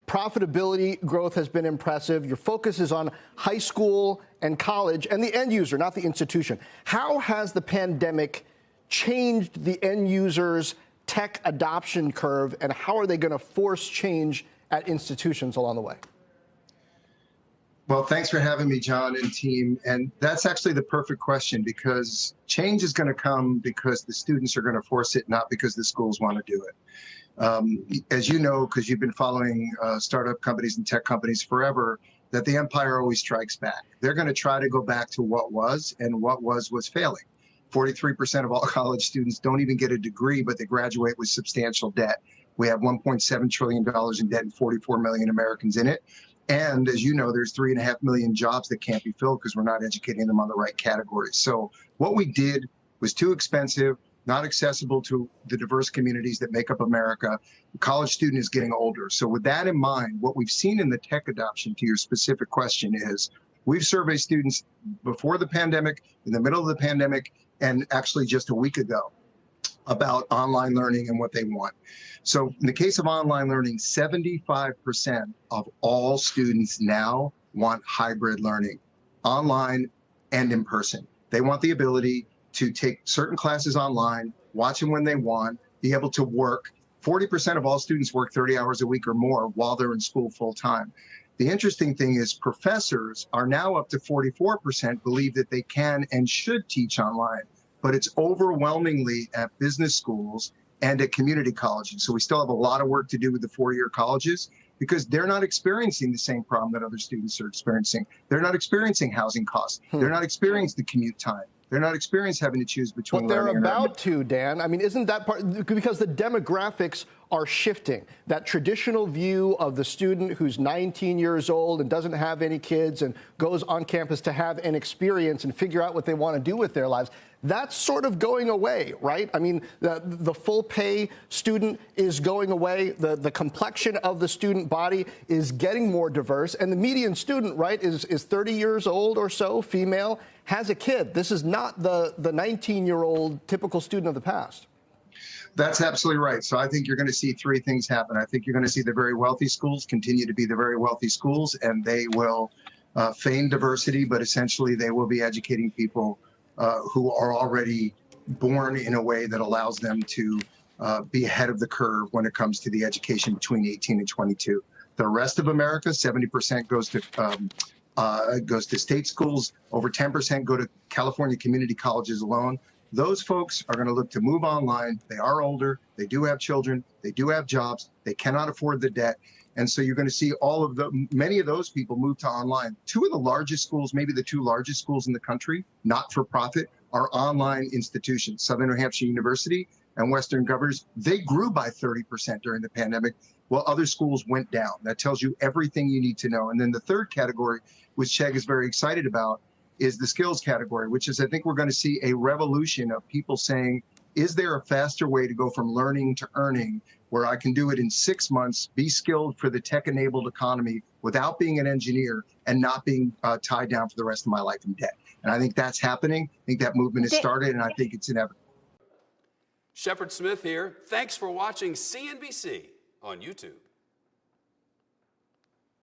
Profitability growth has been impressive. Your focus is on high school and college and the end user, not the institution. How has the pandemic changed the end user's tech adoption curve, and how are they going to force change at institutions along the way? Well, thanks for having me, John and team. And that's actually the perfect question, because change is going to come because the students are going to force it, not because the schools want to do it. As you know, because you've been following startup companies and tech companies forever, that the empire always strikes back. They're going to try to go back to what was, and what was failing. 43% of all college students don't even get a degree, but they graduate with substantial debt. We have $1.7 trillion in debt and 44 million Americans in it. And as you know, there's 3.5 million jobs that can't be filled because we're not educating them on the right categories. So what we did was too expensive, not accessible to the diverse communities that make up America. The college student is getting older. So with that in mind, what we've seen in the tech adoption, to your specific question, is we've surveyed students before the pandemic, in the middle of the pandemic, and actually just a week ago about online learning and what they want. So in the case of online learning, 75% of all students now want hybrid learning, online and in person. They want the ability to take certain classes online, watch them when they want, be able to work. 40% of all students work 30 hours a week or more while they're in school full time. The interesting thing is professors are now up to 44% believe that they can and should teach online, but it's overwhelmingly at business schools and at community colleges. So we still have a lot of work to do with the four-year colleges, because they're not experiencing the same problem that other students are experiencing. They're not experiencing housing costs. They're not experiencing the commute time. They're not experiencing having to choose between learning. But they're about about to, Dan. I mean, isn't that part, because the demographics are shifting. That traditional view of the student who's 19 years old and doesn't have any kids and goes on campus to have an experience and figure out what they want to do with their lives, that's sort of going away, right? I mean, the full pay student is going away. The complexion of the student body is getting more diverse. And the median student, right, is 30 years old or so, female, has a kid. This is not the 19-year-old typical student of the past. That's absolutely right. So I think you're going to see three things happen. I think you're going to see the very wealthy schools continue to be the very wealthy schools, and they will feign diversity, but essentially they will be educating people who are already born in a way that allows them to be ahead of the curve when it comes to the education between 18 and 22. The rest of America, 70% goes to state schools. Over 10% go to California community colleges alone. Those folks are going to look to move online. They are older. They do have children. They do have jobs. They cannot afford the debt. And so you're going to see many of those people move to online. Two of the largest schools, maybe the two largest schools in the country, not for profit, are online institutions. Southern New Hampshire University and Western Governors, they grew by 30% during the pandemic, while other schools went down. That tells you everything you need to know. And then the third category, which Chegg is very excited about, is the skills category, which is, I think we're going to see a revolution of people saying, is there a faster way to go from learning to earning, where I can do it in 6 months, be skilled for the tech-enabled economy without being an engineer and not being tied down for the rest of my life in debt? And I think that's happening. I think that movement has started, and I think it's inevitable. Shepard Smith here. Thanks for watching CNBC on YouTube.